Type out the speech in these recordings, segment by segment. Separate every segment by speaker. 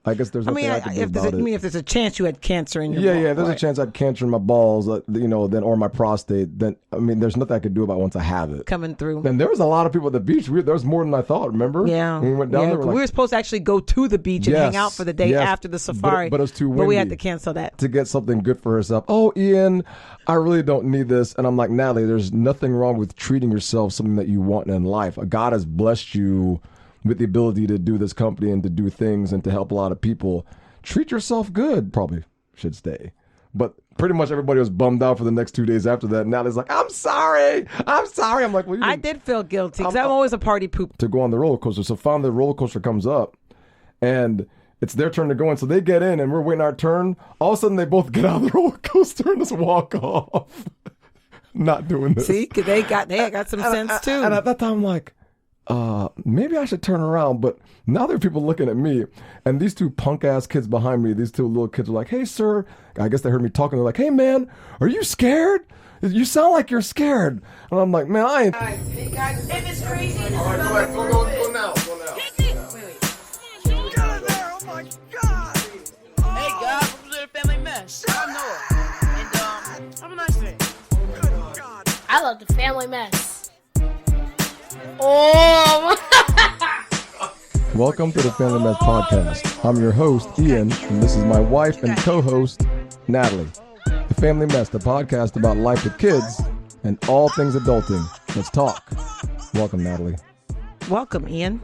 Speaker 1: I guess there's nothing I can do about it.
Speaker 2: I mean, if there's a chance you had cancer in your
Speaker 1: balls.
Speaker 2: Yeah,
Speaker 1: there's a chance I had cancer in my balls, then or my prostate. Then I mean, there's nothing I could do about it once I have it.
Speaker 2: Coming through.
Speaker 1: And there was a lot of people at the beach. There was more than I thought, remember?
Speaker 2: Yeah.
Speaker 1: When we went down there.
Speaker 2: We were supposed to actually go to the beach and hang out for the day after the safari.
Speaker 1: But it was too windy.
Speaker 2: But we had to cancel that.
Speaker 1: To get something good for herself. Oh, Ian, I really don't need this. And I'm like, Natalie, there's nothing wrong with treating yourself something that you want in life. God has blessed you with the ability to do this company and to do things and to help a lot of people. Treat yourself good. Probably should stay. But pretty much everybody was bummed out for the next 2 days after that. Natalie's like, I'm sorry. I'm like, well,
Speaker 2: I did feel guilty because I'm always a party poop.
Speaker 1: To go on the roller coaster. So finally the roller coaster comes up and it's their turn to go in. So they get in and we're waiting our turn. All of a sudden they both get out of the roller coaster and just walk off. Not doing this.
Speaker 2: See, because they got some sense too.
Speaker 1: And at that time I'm like, maybe I should turn around, but now there are people looking at me, and these two punk ass kids behind me, these two little kids are like, hey sir, I guess they heard me talking, they're like, hey man, are you scared? You sound like you're scared. And I'm like, man, I ain't.
Speaker 3: Hey guys, if it's crazy,
Speaker 1: all right, go now.
Speaker 3: Wait. Get in there, oh my god. Hey guys, welcome to the family mess. I'm Noah, and have a nice day. Good god.
Speaker 4: I love the family mess. Oh.
Speaker 1: Welcome to the Family Mess Podcast. I'm your host, Ian, and this is my wife and co-host, Natalie. The Family Mess, the podcast about life with kids and all things adulting. Let's talk. Welcome, Natalie.
Speaker 2: Welcome, Ian.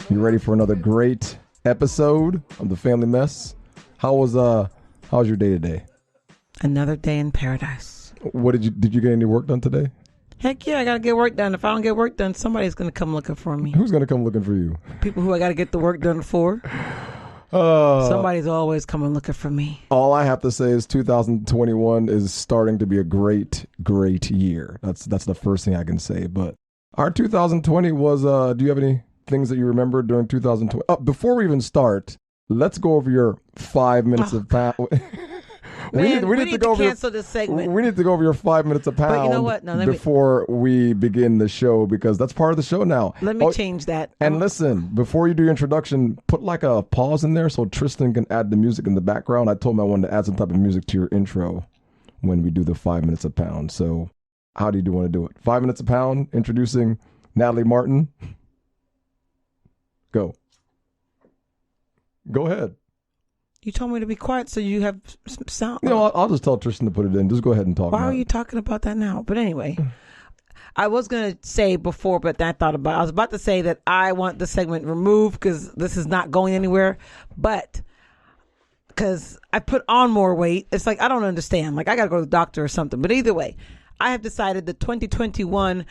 Speaker 1: You ready for another great episode of the Family Mess? How was your day today?
Speaker 2: Another day in paradise.
Speaker 1: What did you get any work done today?
Speaker 2: Heck yeah, I got to get work done. If I don't get work done, somebody's going to come looking for me.
Speaker 1: Who's going to come looking for you?
Speaker 2: People who I got to get the work done for. Somebody's always coming looking for me.
Speaker 1: All I have to say is 2021 is starting to be a great, great year. That's the first thing I can say. But our 2020 was, do you have any things that you remember during 2020? Before we even start, let's go over your 5 minutes of
Speaker 2: we need to cancel this segment.
Speaker 1: We need to go over your 5 minutes a pound.
Speaker 2: But you know what? No,
Speaker 1: before we begin the show, because that's part of the show now.
Speaker 2: Let me change that.
Speaker 1: And listen, before you do your introduction, put like a pause in there so Tristan can add the music in the background. I told him I wanted to add some type of music to your intro when we do the 5 minutes a pound. So how do you want to do it? 5 minutes a pound, introducing Natalie Martin. Go ahead.
Speaker 2: You told me to be quiet so you have sound.
Speaker 1: I'll just tell Tristan to put it in. Just go ahead and talk.
Speaker 2: Why are you talking about that now? But anyway, I was going to say before, but then I was about to say that I want the segment removed because this is not going anywhere. But because I put on more weight, it's like, I don't understand. Like, I got to go to the doctor or something. But either way, I have decided that 2021,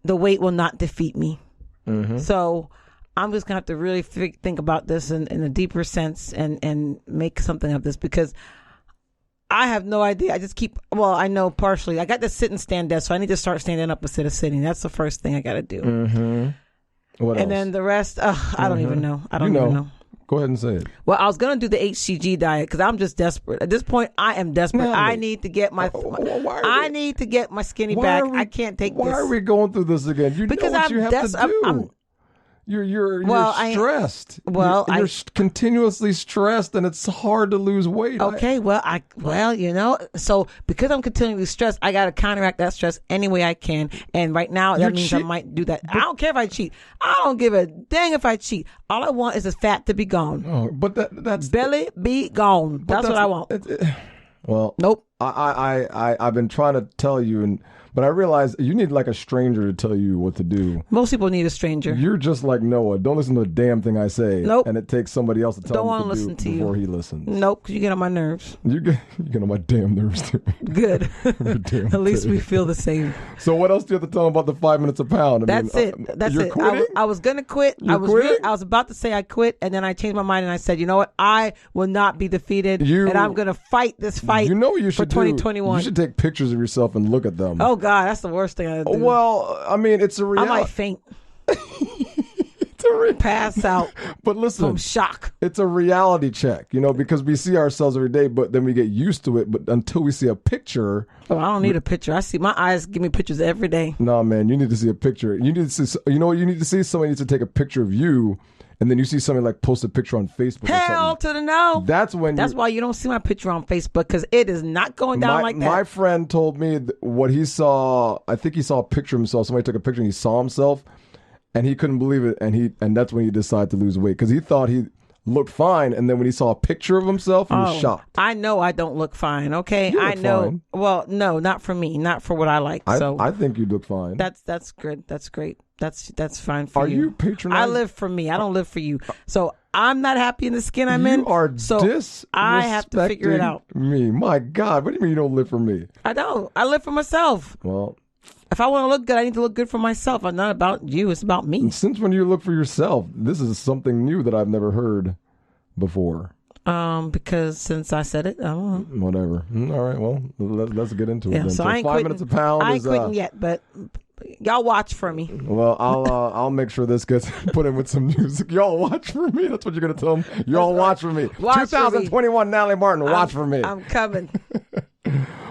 Speaker 2: the weight will not defeat me. Mm-hmm. So I'm just going to have to really think about this in a deeper sense and make something of this because I have no idea. I know partially. I got the sit and stand desk, so I need to start standing up instead of sitting. That's the first thing I got to do.
Speaker 1: Mm-hmm. What else?
Speaker 2: And then the rest, I don't even know. I don't even know.
Speaker 1: Go ahead and say it.
Speaker 2: Well, I was going to do the HCG diet because I'm just desperate. At this point, I am desperate.
Speaker 1: No.
Speaker 2: I need to get my skinny back. I can't take this.
Speaker 1: Why are we going through this again? You
Speaker 2: because
Speaker 1: know what you have to do. You're stressed. You're continuously stressed, and it's hard to lose weight.
Speaker 2: Okay, so because I'm continually stressed, I got to counteract that stress any way I can. And right now, that means I might do that. I don't care if I cheat. I don't give a dang if I cheat. All I want is the fat to be gone.
Speaker 1: Oh, but that's
Speaker 2: belly be gone. That's what I want.
Speaker 1: Well,
Speaker 2: nope.
Speaker 1: I've been trying to tell you, but I realize you need like a stranger to tell you what to do.
Speaker 2: Most people need a stranger.
Speaker 1: You're just like Noah. Don't listen to a damn thing I say.
Speaker 2: Nope.
Speaker 1: And it takes somebody else to tell him what to do before he listens.
Speaker 2: Nope, because you get on my nerves.
Speaker 1: You get on my damn nerves too.
Speaker 2: Good. At least we feel the same.
Speaker 1: So what else do you have to tell him about the 5 minutes a pound?
Speaker 2: That's it. I was going to quit. I was about to say I quit, and then I changed my mind and I said, you know what? I will not be defeated, and I'm going to fight this fight.
Speaker 1: You know what you should
Speaker 2: for 2021.
Speaker 1: You should take pictures of yourself and look at them.
Speaker 2: Oh God, that's the worst thing I do.
Speaker 1: Well, I mean, it's a reality.
Speaker 2: I might faint. Pass out.
Speaker 1: But listen,
Speaker 2: from shock.
Speaker 1: It's a reality check, because we see ourselves every day, but then we get used to it. But until we see a picture.
Speaker 2: Oh, I don't need a picture. My eyes give me pictures every day.
Speaker 1: No, man, you need to see a picture. You need to see. You know what you need to see? Somebody needs to take a picture of you and then you see somebody like post a picture on Facebook or
Speaker 2: Hell
Speaker 1: something.
Speaker 2: to the no.
Speaker 1: That's when
Speaker 2: That's why you don't see my picture on Facebook, because it is not going down like that.
Speaker 1: My friend told me what he saw. I think he saw a picture of himself. Somebody took a picture and he saw himself, and he couldn't believe it. And that's when he decided to lose weight because he thought he looked fine, and then when he saw a picture of himself, he was shocked.
Speaker 2: I know I don't look fine. Okay,
Speaker 1: You
Speaker 2: I
Speaker 1: look
Speaker 2: know.
Speaker 1: fine.
Speaker 2: Well, no, not for me, not for what I like. So
Speaker 1: I think you look fine.
Speaker 2: that's good. That's great. That's fine for you.
Speaker 1: Are you patronizing?
Speaker 2: I live for me. I don't live for you. So I'm not happy in the skin I'm in.
Speaker 1: You are
Speaker 2: so I have to figure it out.
Speaker 1: Me, my God, what do you mean you don't live for me?
Speaker 2: I don't. I live for myself.
Speaker 1: Well,
Speaker 2: if I want to look good, I need to look good for myself. I'm not about you. It's about me.
Speaker 1: Since when you look for yourself? This is something new that I've never heard before.
Speaker 2: Because since I said it, I don't know.
Speaker 1: Whatever. All right. Well, let's get into it. Then.
Speaker 2: So I ain't
Speaker 1: 5
Speaker 2: quitting.
Speaker 1: minutes a pound.
Speaker 2: I ain't quitting yet, but y'all watch for me.
Speaker 1: Well, I'll make sure this gets put in with some music. Y'all watch for me. That's what you're gonna tell them. Y'all watch for me.
Speaker 2: Watch
Speaker 1: 2021, Natalie Martin. Watch for me.
Speaker 2: I'm coming.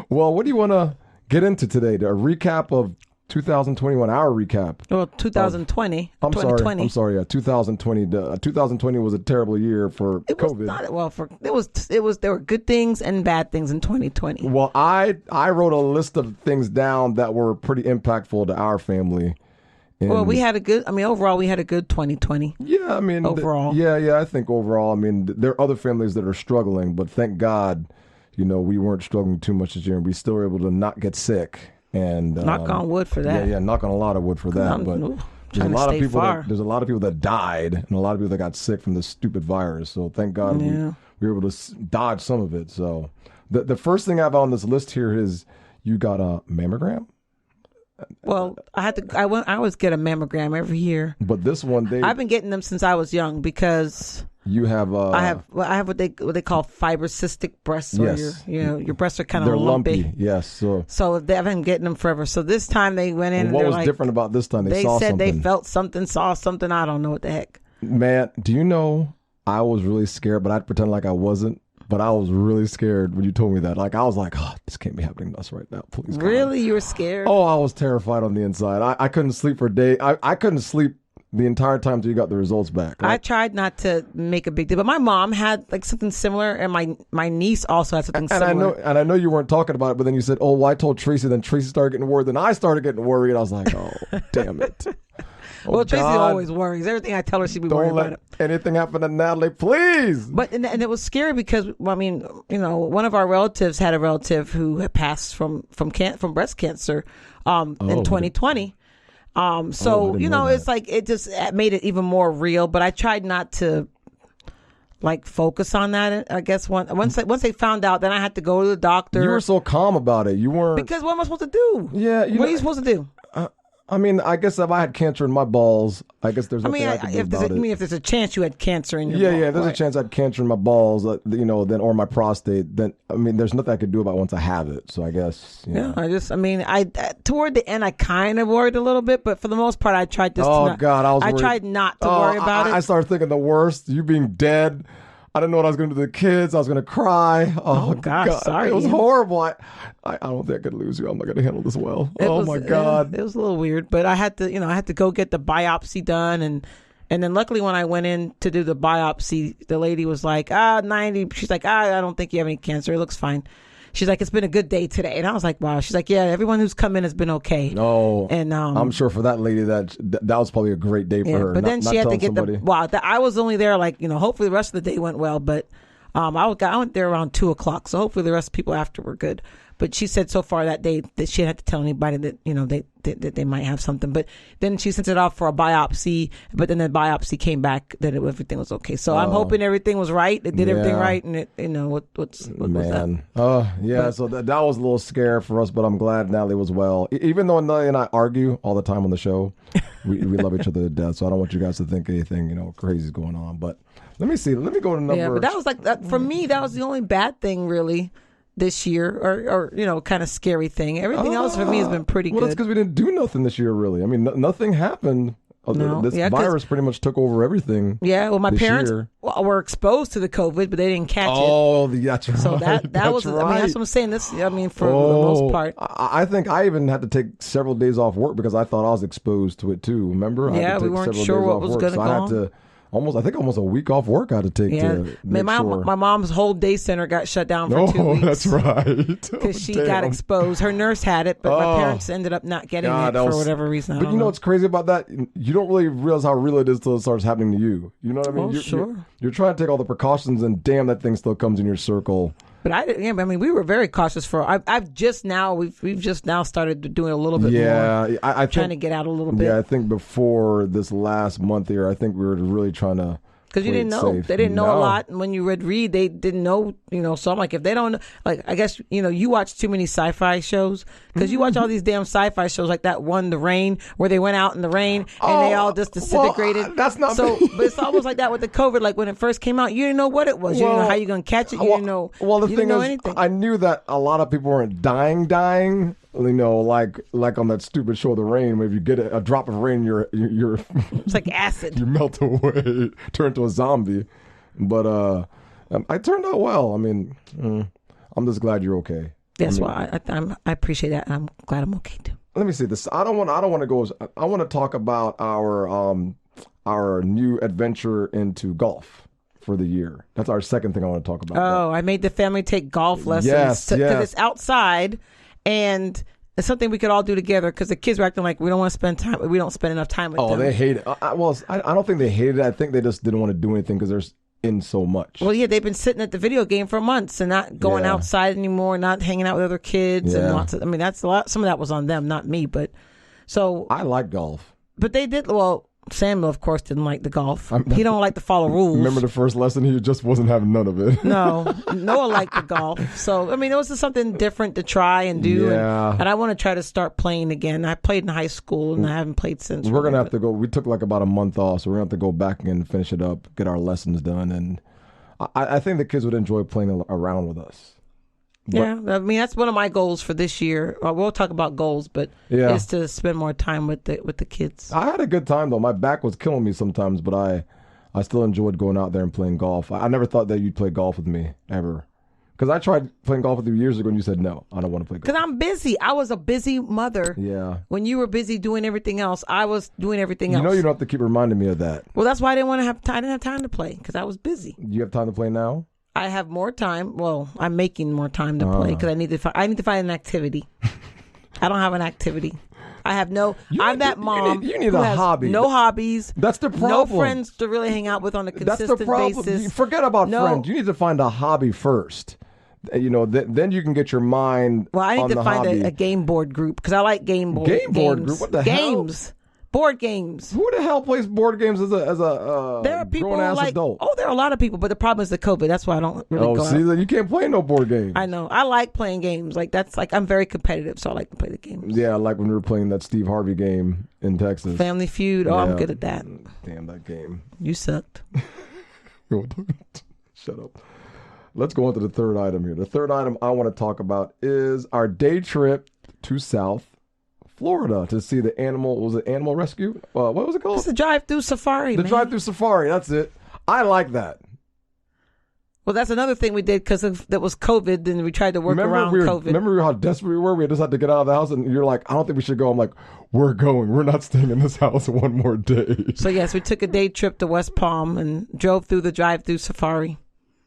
Speaker 1: Well, what do you want to get into today? A recap of 2021, our recap.
Speaker 2: Well, 2020.
Speaker 1: I'm
Speaker 2: 2020.
Speaker 1: sorry. Yeah, 2020. 2020 was a terrible year for COVID.
Speaker 2: Was not well for it was there were good things and bad things in 2020.
Speaker 1: Well, I wrote a list of things down that were pretty impactful to our family.
Speaker 2: Well, overall we had a good 2020.
Speaker 1: Yeah, I mean,
Speaker 2: overall.
Speaker 1: I think overall, I mean, there are other families that are struggling, but thank God, we weren't struggling too much this year, and we still were able to not get sick. And
Speaker 2: knock on wood for that.
Speaker 1: Yeah, knock on a lot of wood for that. But there's a lot of people. There's a lot of people that died, and a lot of people that got sick from this stupid virus. So thank God we were able to dodge some of it. So the first thing I have on this list here is you got a mammogram.
Speaker 2: Well, I always get a mammogram every year.
Speaker 1: But this one,
Speaker 2: I've been getting them since I was young because
Speaker 1: you have.
Speaker 2: I have what they call fibrocystic breasts.
Speaker 1: Yes.
Speaker 2: Where your breasts are kind of
Speaker 1: they're lumpy.
Speaker 2: Yes.
Speaker 1: So
Speaker 2: I've been getting them forever. So this time they went in. And
Speaker 1: what
Speaker 2: they're
Speaker 1: was
Speaker 2: like,
Speaker 1: different about this time? They saw
Speaker 2: said
Speaker 1: something.
Speaker 2: they felt something, saw something. I don't know what the heck.
Speaker 1: Man, do you know? I was really scared, but I'd pretend like I wasn't. But I was really scared when you told me that. Like, I was like, oh, this can't be happening to us right now. Please, God.
Speaker 2: Really? You were scared?
Speaker 1: Oh, I was terrified on the inside. I couldn't sleep for a day. I couldn't sleep the entire time until you got the results back. Right?
Speaker 2: I tried not to make a big deal, but my mom had like something similar, and my niece also had something similar.
Speaker 1: I know you weren't talking about it, but then you said, oh, well, I told Tracy, then Tracy started getting worried, then I started getting worried. I was like, oh, damn it. Oh,
Speaker 2: well, Tracy
Speaker 1: God.
Speaker 2: always worries. Everything I tell her, she'd be worried about it.
Speaker 1: Anything happen to Natalie, please.
Speaker 2: But and it was scary because one of our relatives had a relative who had passed from breast cancer in 2020. It's like it just made it even more real. But I tried not to like focus on that. I guess once they found out, then I had to go to the doctor.
Speaker 1: You were so calm about it. You weren't,
Speaker 2: because what am I supposed to do?
Speaker 1: Yeah,
Speaker 2: what are you supposed to do?
Speaker 1: I mean, I guess if I had cancer in my balls, I guess there's nothing I could do about it.
Speaker 2: I mean, if there's a chance you had cancer in your balls.
Speaker 1: Yeah, there's a chance I had cancer in my balls, or my prostate. Then, I mean, there's nothing I could do about it once I have it. So I guess,
Speaker 2: toward the end, I kind of worried a little bit, but for the most part, I tried just
Speaker 1: I
Speaker 2: tried not to worry about it.
Speaker 1: I started thinking the worst, you being dead. I didn't know what I was going to do to the kids. I was going to cry. Oh God.
Speaker 2: Sorry.
Speaker 1: It was horrible. I don't think I could lose you. I'm not going to handle this well. My God.
Speaker 2: It was a little weird, but I had to go get the biopsy done. And then luckily when I went in to do the biopsy, the lady was like, 90. She's like, I don't think you have any cancer. It looks fine. She's like, it's been a good day today. And I was like, wow. She's like, yeah, everyone who's come in has been okay.
Speaker 1: Oh,
Speaker 2: and
Speaker 1: I'm sure for that lady that was probably a great day for her.
Speaker 2: But then she had to get I was only there hopefully the rest of the day went well. But I went there around 2:00. So hopefully the rest of the people after were good. But she said so far that day that she didn't have to tell anybody that they might have something. But then she sent it off for a biopsy. But then the biopsy came back that everything was okay. So I'm hoping everything was right. It did everything right, and what was that?
Speaker 1: Oh yeah. So that was a little scare for us, but I'm glad Natalie was well. Even though Natalie and I argue all the time on the show, we love each other to death. So I don't want you guys to think anything crazy is going on. But let me see. Let me go to number.
Speaker 2: Yeah, but that was for me. That was the only bad thing really this year, or kind of scary thing. Everything else for me has been pretty good.
Speaker 1: Well, that's because we didn't do nothing this year, really. I mean, nothing happened. This virus pretty much took over everything.
Speaker 2: Yeah, well, my parents were exposed to the COVID, but they didn't catch it.
Speaker 1: Oh, that's right.
Speaker 2: So that was. Right. I mean, that's what I'm saying. For the most part,
Speaker 1: I think I even had to take several days off work because I thought I was exposed to it too. Remember?
Speaker 2: Yeah, we weren't sure what was going to go on.
Speaker 1: almost a week off work I had to take to make sure.
Speaker 2: My mom's whole day center got shut down for 2 weeks.
Speaker 1: That's right.
Speaker 2: Because she got exposed. Her nurse had it, but my parents ended up not getting it for whatever reason.
Speaker 1: But you know what's crazy about that? You don't really realize how real it is till it starts happening to you. You know what I mean? You're trying to take all the precautions, and damn, that thing still comes in your circle.
Speaker 2: But we were very cautious we've just now started doing a little bit more.
Speaker 1: I
Speaker 2: trying to get out a little bit.
Speaker 1: Yeah, I think before this last month here, I think we were really trying to.
Speaker 2: Because you didn't know.
Speaker 1: Safe.
Speaker 2: They didn't know a lot. And when you read, they didn't know, So I'm like, if they don't know, I guess, you watch too many sci-fi shows. Because you watch all these damn sci-fi shows like that one, The Rain, where they went out in the rain and they all just disintegrated.
Speaker 1: Well, that's not
Speaker 2: so. But it's almost like that with the COVID. Like when it first came out, you didn't know what it was. You didn't know how you're going to catch it. You didn't know.
Speaker 1: Well, the
Speaker 2: you
Speaker 1: thing
Speaker 2: didn't know
Speaker 1: is,
Speaker 2: anything.
Speaker 1: I knew that a lot of people weren't dying. Like on that stupid show, The Rain, where if you get a drop of rain, you're
Speaker 2: it's like acid.
Speaker 1: You melt away, turn into a zombie. But I turned out well. I mean, I'm just glad you're okay.
Speaker 2: That's why I appreciate that. I'm glad I'm okay too.
Speaker 1: Let me see this. I don't want to go. I want to talk about our new adventure into golf for the year. That's our second thing I want to talk about.
Speaker 2: Oh, I made the family take golf lessons because it's outside. And it's something we could all do together because the kids were acting like we don't want to spend time. We don't spend enough time with them.
Speaker 1: Oh, they hate it. I don't think they hated it. I think they just didn't want to do anything because they're in so much.
Speaker 2: Well, yeah, they've been sitting at the video game for months and not going outside anymore, not hanging out with other kids and lots of. I mean, that's a lot. Some of that was on them, not me. But so
Speaker 1: I like golf.
Speaker 2: But they did well. Samuel, of course, didn't like the golf. He don't like to follow rules.
Speaker 1: Remember the first lesson? He just wasn't having none of it.
Speaker 2: No, Noah liked the golf. So, I mean, it was just something different to try and do.
Speaker 1: Yeah.
Speaker 2: And I want to try to start playing again. I played in high school, and I haven't played since.
Speaker 1: We're going to have to go. We took like about a month off, so we're going to have to go back and finish it up, get our lessons done. And I think the kids would enjoy playing around with us.
Speaker 2: Yeah, I mean that's one of my goals for this year. We'll talk about goals, but is to spend more time with the kids.
Speaker 1: I had a good time though. My back was killing me sometimes, but I still enjoyed going out there and playing golf. I never thought that you'd play golf with me ever, because I tried playing golf with you years ago, and you said no, I don't want to play golf.
Speaker 2: Because I'm busy. I was a busy mother.
Speaker 1: Yeah.
Speaker 2: When you were busy doing everything else, I was doing everything else.
Speaker 1: You know, you don't have to keep reminding me of that.
Speaker 2: Well, that's why I didn't want to have time. I didn't have time to play because I was busy.
Speaker 1: You have time to play now?
Speaker 2: I have more time. Well, I'm making more time to play because I need to find an activity. I don't have an activity. I have no. I'm that mom.
Speaker 1: You need a hobby.
Speaker 2: No hobbies.
Speaker 1: That's the problem.
Speaker 2: No friends to really hang out with on a consistent
Speaker 1: That's the problem.
Speaker 2: basis.
Speaker 1: Forget about friends. You need to find a hobby first. Then you can get your mind.
Speaker 2: Well, I need to find
Speaker 1: hobby.
Speaker 2: a game board group because I like game board
Speaker 1: group. What the hell?
Speaker 2: Board games.
Speaker 1: Who the hell plays board games as a
Speaker 2: there are people
Speaker 1: grown-ass adult?
Speaker 2: Oh, there are a lot of people, but the problem is the COVID. That's why I don't really go out.
Speaker 1: You can't play no board games.
Speaker 2: I know. I like playing games. I'm very competitive, so I like to play the games.
Speaker 1: Yeah, like when we were playing that Steve Harvey game in Texas.
Speaker 2: Family Feud. Oh, I'm good at that.
Speaker 1: Damn, that game.
Speaker 2: You sucked.
Speaker 1: Shut up. Let's go on to the third item here. The third item I want to talk about is our day trip to South Florida to see the animal rescue? What was it called?
Speaker 2: It's the drive-through safari.
Speaker 1: The drive-through safari. That's it. I like that.
Speaker 2: Well, that's another thing we did because that was COVID, and we tried to work around COVID.
Speaker 1: Remember how desperate we were? We just had to get out of the house, and you're like, I don't think we should go. I'm like, we're going. We're not staying in this house one more day.
Speaker 2: So, yes, we took a day trip to West Palm and drove through the drive-through safari.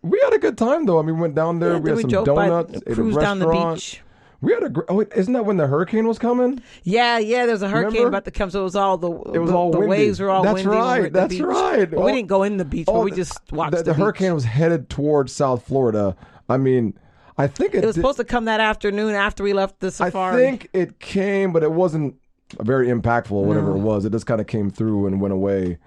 Speaker 1: We had a good time, though. I mean, we went down there. We had some donuts.
Speaker 2: Cruised down the beach.
Speaker 1: We had isn't that when the hurricane was coming?
Speaker 2: Yeah, there was a hurricane about to come, so it was all the
Speaker 1: windy.
Speaker 2: Waves were all windy.
Speaker 1: That's right.
Speaker 2: Well, we didn't go in the beach, but we just watched the beach.
Speaker 1: The hurricane was headed towards South Florida. I mean, I think it was
Speaker 2: supposed to come that afternoon after we left the safari.
Speaker 1: I think it came, but it wasn't very impactful or whatever it was. It just kind of came through and went away,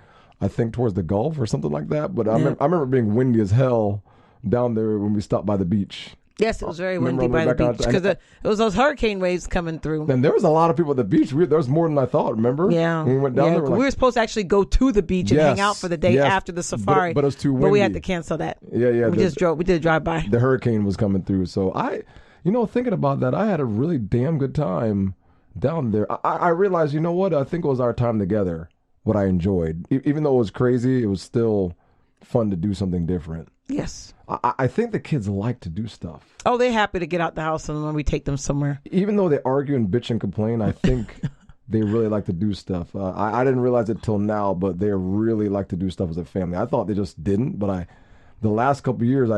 Speaker 1: I think, towards the Gulf or something like that. But I remember it being windy as hell down there when we stopped by the beach.
Speaker 2: Yes, it was very windy by the beach because it was those hurricane waves coming through.
Speaker 1: And there was a lot of people at the beach. There was more than I thought, remember?
Speaker 2: Yeah.
Speaker 1: When we went down there.
Speaker 2: We were supposed to actually go to the beach and hang out for the day after the safari.
Speaker 1: But it was too windy.
Speaker 2: But we had to cancel that.
Speaker 1: Yeah.
Speaker 2: We just drove. We did a drive-by.
Speaker 1: The hurricane was coming through. So thinking about that, I had a really damn good time down there. I realized, you know what? I think it was our time together, what I enjoyed. Even though it was crazy, it was still fun to do something different.
Speaker 2: Yes.
Speaker 1: I think the kids like to do stuff.
Speaker 2: Oh, they're happy to get out the house and when we take them somewhere.
Speaker 1: Even though they argue and bitch and complain, I think they really like to do stuff. I didn't realize it till now, but they really like to do stuff as a family. I thought they just didn't, but the last couple of years,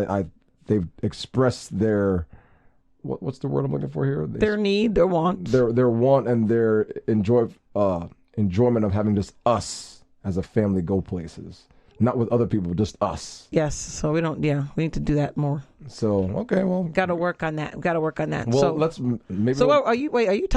Speaker 1: they've expressed their what's the word I'm looking for here?
Speaker 2: Their need, their want,
Speaker 1: their want, and their enjoyment of having just us as a family go places, not with other people, just us.
Speaker 2: Yes. So we need to do that more.
Speaker 1: So okay, well,
Speaker 2: got to work on that.
Speaker 1: Well,
Speaker 2: so
Speaker 1: let's maybe.
Speaker 2: So are you?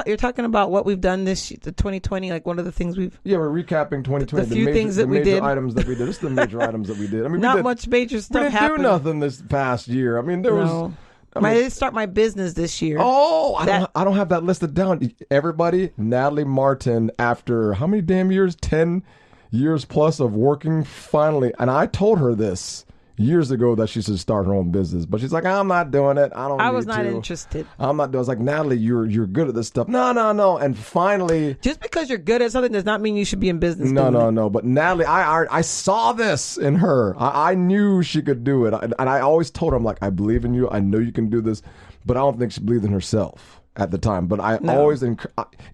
Speaker 2: You're talking about what we've done the 2020, like one of the things we've.
Speaker 1: Yeah, we're recapping 2020.
Speaker 2: The few things that we
Speaker 1: major
Speaker 2: did.
Speaker 1: items that we did. This is the major items that we did. I mean,
Speaker 2: not much major stuff happened.
Speaker 1: We didn't do nothing this past year. I mean, there was.
Speaker 2: I didn't start my business this year.
Speaker 1: Oh, I don't have that listed down. Everybody, Natalie Martin, after how many damn years? 10 years plus of working, finally. And I told her this years ago that she should start her own business, but she's like, I'm not doing it. I
Speaker 2: was not interested.
Speaker 1: I'm not doing it. I was like, Natalie, you're good at this stuff. No. And finally,
Speaker 2: just because you're good at something does not mean you should be in business.
Speaker 1: No. But Natalie, I saw this in her. I knew she could do it. And I always told her, I'm like, I believe in you. I know you can do this. But I don't think she believed in herself at the time. But always,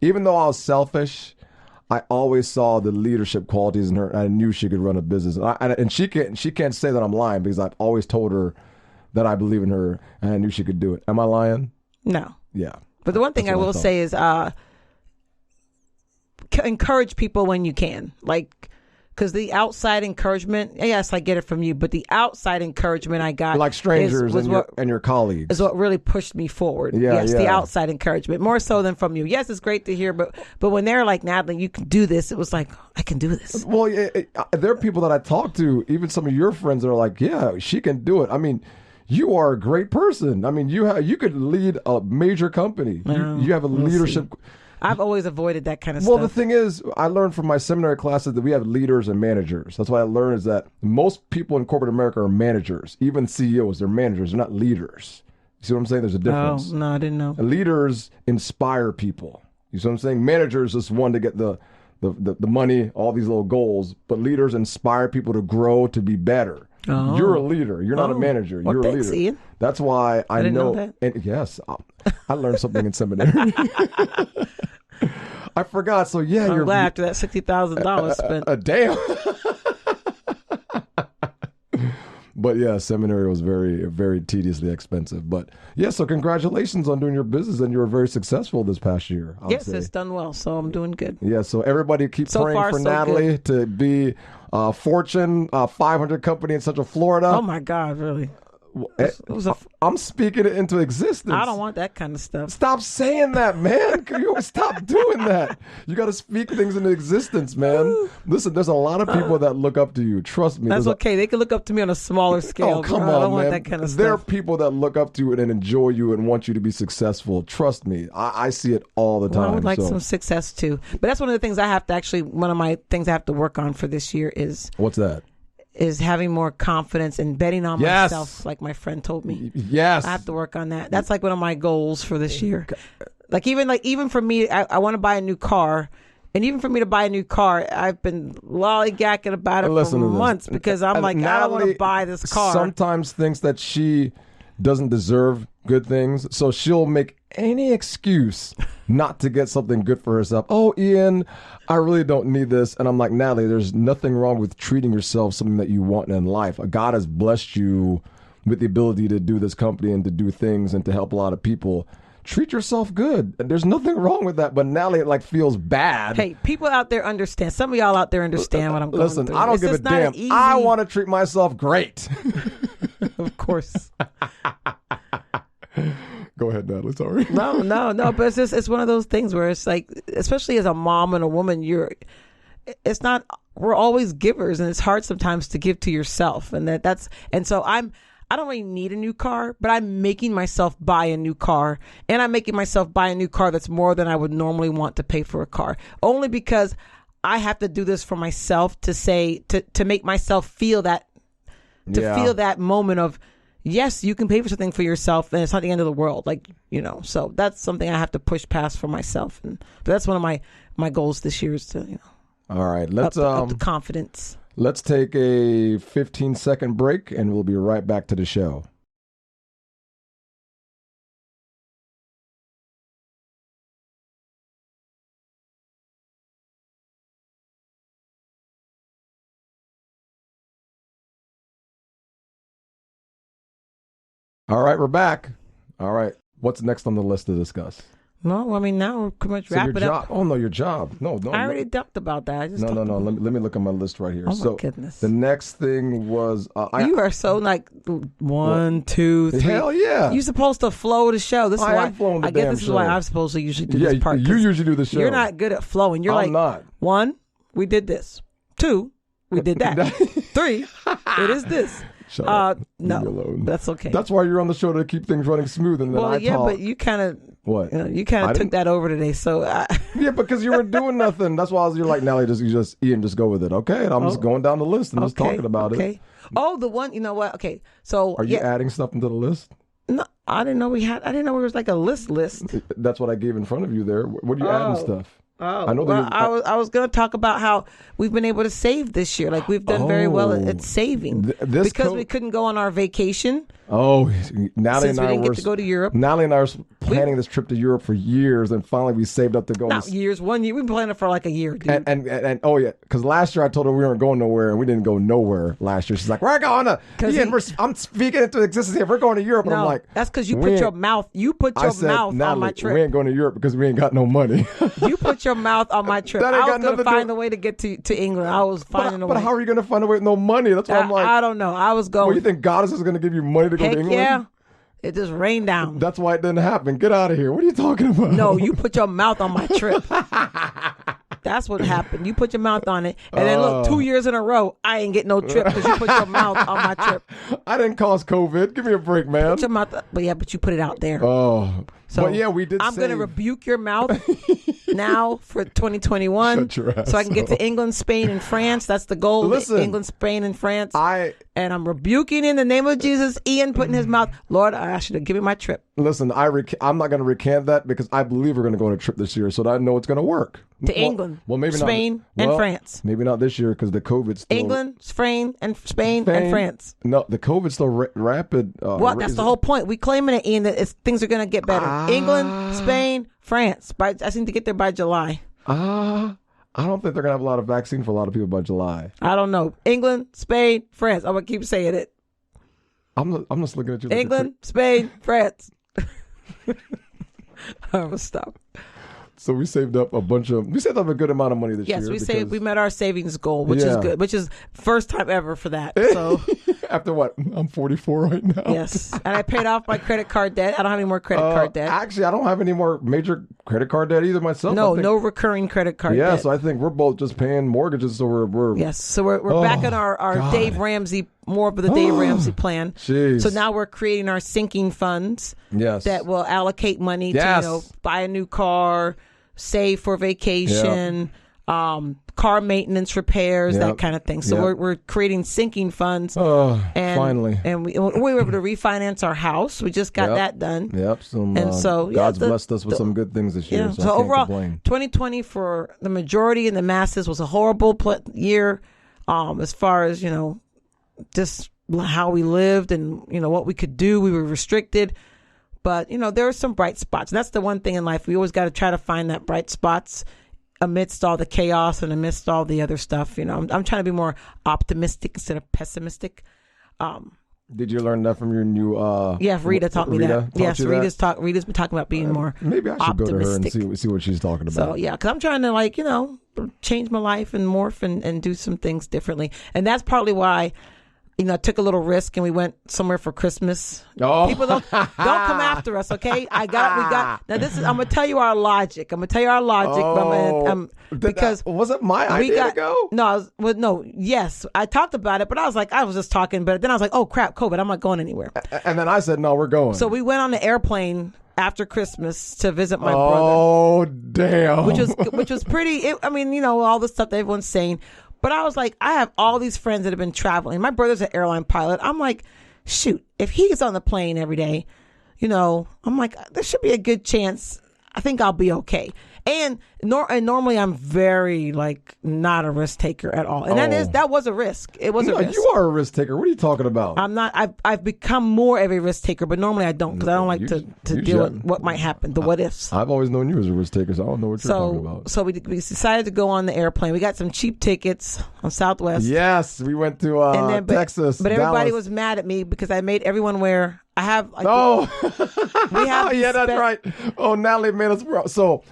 Speaker 1: even though I was selfish, I always saw the leadership qualities in her. And I knew she could run a business. And she can't say that I'm lying, because I've always told her that I believe in her and I knew she could do it. Am I lying?
Speaker 2: No.
Speaker 1: Yeah.
Speaker 2: But the one thing I will say is encourage people when you can. Like, because the outside encouragement, yes, I get it from you, but the outside encouragement I got,
Speaker 1: like strangers and your colleagues,
Speaker 2: is what really pushed me forward.
Speaker 1: Yeah,
Speaker 2: the outside encouragement, more so than from you. Yes, it's great to hear, but when they're like, Natalie, you can do this, it was like, I can do this.
Speaker 1: Well, there are people that I talk to, even some of your friends, that are like, yeah, she can do it. I mean, you are a great person. I mean, you could lead a major company. You have a leadership.
Speaker 2: I've always avoided that kind of stuff.
Speaker 1: Well, the thing is, I learned from my seminary classes that we have leaders and managers. That's what I learned, is that most people in corporate America are managers. Even CEOs, they're managers. They're not leaders. You see what I'm saying? There's a difference.
Speaker 2: Oh, no, I didn't know.
Speaker 1: Leaders inspire people. You see what I'm saying? Managers just want to get the money, all these little goals. But leaders inspire people to grow, to be better. Oh. You're a leader. You're not a manager. You're a leader.
Speaker 2: Ian.
Speaker 1: That's why I
Speaker 2: didn't know that.
Speaker 1: And yes, I learned something in seminary. I forgot. So yeah,
Speaker 2: I'm glad after that $60,000 spent.
Speaker 1: Damn. But yeah, seminary was very, very tediously expensive. But yeah, so congratulations on doing your business, and you were very successful this past year.
Speaker 2: Yes, it's done well, so I'm doing good.
Speaker 1: Yeah, so everybody keep praying for Natalie to be a Fortune 500 company in Central Florida.
Speaker 2: Oh my God, really?
Speaker 1: I'm speaking it into existence.
Speaker 2: I don't want that kind of stuff.
Speaker 1: Stop saying that, man. You stop doing that. You got to speak things into existence, man. Listen, there's a lot of people that look up to you. Trust me.
Speaker 2: That's okay. They can look up to me on a smaller scale.
Speaker 1: Oh, come on,
Speaker 2: I don't want
Speaker 1: man.
Speaker 2: that kind of stuff.
Speaker 1: There are people that look up to you and enjoy you and want you to be successful. Trust me. I see it all the time.
Speaker 2: I would like some success too. But that's one of the things I have to one of my things I have to work on for this year is...
Speaker 1: What's that?
Speaker 2: Is having more confidence and betting on myself, like my friend told me.
Speaker 1: Yes.
Speaker 2: I have to work on that. That's like one of my goals for this year. Even for me, I want to buy a new car. And even for me to buy a new car, I've been lollygagging about it for months because I'm like, Natalie, I don't want to buy this car.
Speaker 1: Sometimes thinks that she doesn't deserve good things, so she'll make any excuse not to get something good for herself. Oh, Ian, I really don't need this. And I'm like, Natalie, there's nothing wrong with treating yourself something that you want in life. God has blessed you with the ability to do this company and to do things and to help a lot of people. Treat yourself good. There's nothing wrong with that. But Natalie feels bad.
Speaker 2: Hey, people out there understand. Some of y'all out there understand what I'm going through.
Speaker 1: Listen, I don't give a damn. I want to treat myself great.
Speaker 2: Of course.
Speaker 1: Go ahead, Natalie. Sorry.
Speaker 2: No. But it's one of those things where it's like, especially as a mom and a woman, we're always givers, and it's hard sometimes to give to yourself. And so I don't really need a new car, but I'm making myself buy a new car, and I'm making myself buy a new car that's more than I would normally want to pay for a car, only because I have to do this for myself to make myself feel that, feel that moment of, yes, you can pay for something for yourself, and it's not the end of the world. So that's something I have to push past for myself. And that's one of my goals this year is to,
Speaker 1: all right, let's
Speaker 2: up the confidence.
Speaker 1: Let's take a 15-second break, and we'll be right back to the show. All right, we're back. All right. What's next on the list to discuss?
Speaker 2: No, I mean, now we're pretty much wrap it
Speaker 1: job.
Speaker 2: up.
Speaker 1: Oh, no, your job. No.
Speaker 2: I already talked about that. I just
Speaker 1: No. Let me look at my list right here.
Speaker 2: Oh, my goodness.
Speaker 1: The next thing was...
Speaker 2: you are so like 1, 2, 3.
Speaker 1: Hell yeah.
Speaker 2: You're supposed to flow the show. This is why. I guess this is why I'm supposed to usually do this part.
Speaker 1: You usually do the show.
Speaker 2: You're not good at flowing. You're
Speaker 1: I'm not.
Speaker 2: 1, we did this. 2, we did that. 3, it is this.
Speaker 1: Shut up.
Speaker 2: No,
Speaker 1: Leave me alone.
Speaker 2: that's okay.
Speaker 1: That's why you're on the show, to keep things running smooth. And then I talk.
Speaker 2: But you kind of...
Speaker 1: What?
Speaker 2: You kind of took that over today, so...
Speaker 1: Yeah, because you were doing nothing. That's why you're like, Nelly, Ian, just go with it. Okay, and I'm just going down the list and just talking about it.
Speaker 2: Oh, the one, you know what? Okay, so...
Speaker 1: Are you adding stuff into the list?
Speaker 2: No, I didn't know it was like a list.
Speaker 1: That's what I gave in front of you there. What are you adding stuff?
Speaker 2: Oh,
Speaker 1: I know
Speaker 2: I was going to talk about how we've been able to save this year. Like, we've done very well at saving because we couldn't go on our vacation.
Speaker 1: Oh, Natalie
Speaker 2: and I didn't get to go to Europe.
Speaker 1: Natalie and I were planning this trip to Europe for years, and finally we saved up to go.
Speaker 2: Not years, 1 year. We've been planning it for like a year, dude.
Speaker 1: And oh yeah, because last year I told her we weren't going nowhere, and we didn't go nowhere last year. She's like, "We're going to." I'm speaking into existence here. We're going to Europe, and I'm like,
Speaker 2: "That's because you put your mouth. You put your mouth on my trip.
Speaker 1: We ain't going to Europe because we ain't got no money."
Speaker 2: You put your mouth on my trip. I was going to find a way to get to England. I was finding a way.
Speaker 1: But how are you going to find a way with no money? That's why I'm like,
Speaker 2: I don't know. I was going.
Speaker 1: Well, you think God is going to give you money to go to England?
Speaker 2: Yeah. It just rained down.
Speaker 1: That's why it didn't happen. Get out of here. What are you talking about?
Speaker 2: No, you put your mouth on my trip. That's what happened. You put your mouth on it. And then look, 2 years in a row, I ain't get no trip because you put your mouth on my trip.
Speaker 1: I didn't cause COVID. Give me a break, man.
Speaker 2: Put your mouth, but you put it out there.
Speaker 1: Oh. So yeah, we did.
Speaker 2: I'm going to rebuke your mouth now for 2021.
Speaker 1: Shut your ass
Speaker 2: so I can get to England, Spain, and France. That's the goal.
Speaker 1: Listen,
Speaker 2: England, Spain, and France. And I'm rebuking in the name of Jesus, Ian putting his mouth. Lord, I ask you to give me my trip.
Speaker 1: Listen, I'm not going to recant that because I believe we're going to go on a trip this year, so that I know it's going to work.
Speaker 2: To England,
Speaker 1: maybe
Speaker 2: Spain, and France.
Speaker 1: Maybe not this year because the COVID's still...
Speaker 2: England, Spain, and France.
Speaker 1: No, the COVID's still rapid.
Speaker 2: That's the whole point. We claiming it, Ian, that things are going to get better. England, Spain, France. I just need to get there by July.
Speaker 1: I don't think they're going to have a lot of vaccine for a lot of people by July.
Speaker 2: I don't know. England, Spain, France. I'm going to keep saying it.
Speaker 1: I'm just looking at you.
Speaker 2: England, Spain, France. I'm going to stop.
Speaker 1: So we saved up a good amount of money this year.
Speaker 2: Yes, we met our savings goal, which is good, which is first time ever for that. So
Speaker 1: after what? I'm 44 right now.
Speaker 2: Yes. And I paid off my credit card debt. I don't have any more credit card debt.
Speaker 1: Actually, I don't have any more major credit card debt either myself.
Speaker 2: No recurring credrit card debt.
Speaker 1: Yeah, so I think we're both just paying mortgages, so we're
Speaker 2: Yes, so we're back on our Dave Ramsey, more of the Dave Ramsey plan.
Speaker 1: Jeez.
Speaker 2: So now we're creating our sinking funds.
Speaker 1: Yes.
Speaker 2: That will allocate money to buy a new car, save for vacation, car maintenance, repairs, that kind of thing. So we're creating sinking funds.
Speaker 1: Oh, finally.
Speaker 2: And we were able to refinance our house. We just got that done.
Speaker 1: Yep. So God's blessed us with some good things this year. So
Speaker 2: overall,
Speaker 1: complain.
Speaker 2: 2020 for the majority and the masses was a horrible year as far as, just how we lived and, what we could do. We were restricted. But, there are some bright spots. And that's the one thing in life. We always got to try to find that bright spots amidst all the chaos and amidst all the other stuff. I'm trying to be more optimistic instead of pessimistic.
Speaker 1: Did you learn that from your new...
Speaker 2: Rita taught me that. Yes, Rita's been talking about being more
Speaker 1: maybe I should
Speaker 2: optimistic.
Speaker 1: go to her and see what she's talking about.
Speaker 2: So, because I'm trying to, change my life and morph and do some things differently. And that's partly why... I took a little risk and we went somewhere for Christmas.
Speaker 1: Oh.
Speaker 2: People don't come after us, okay? We got. Now I'm gonna tell you our logic.
Speaker 1: Oh.
Speaker 2: Because
Speaker 1: was it my idea to go?
Speaker 2: No, yes, I talked about it, but I was just talking. But then I was like, oh crap, COVID, I'm not going anywhere.
Speaker 1: And then I said, no, we're going.
Speaker 2: So we went on the airplane after Christmas to visit my brother.
Speaker 1: Oh damn!
Speaker 2: Which was pretty. All the stuff that everyone's saying. But I was like, I have all these friends that have been traveling. My brother's an airline pilot. I'm like, shoot, if he's on the plane every day, I'm like, there should be a good chance. I think I'll be okay. And normally I'm very like not a risk taker at all. And that was a risk. It was a risk.
Speaker 1: You are a risk taker. What are you talking about?
Speaker 2: I'm not. I've become more of a risk taker, but normally I don't because I don't like to deal with what might happen, the what ifs.
Speaker 1: I've always known you as a risk taker, so I don't know what you're talking about.
Speaker 2: So we decided to go on the airplane. We got some cheap tickets on Southwest.
Speaker 1: Yes, we went to Texas.
Speaker 2: But everybody was mad at me because I made everyone wear. I have. We have.
Speaker 1: Yeah, that's right. Oh, Natalie made us. So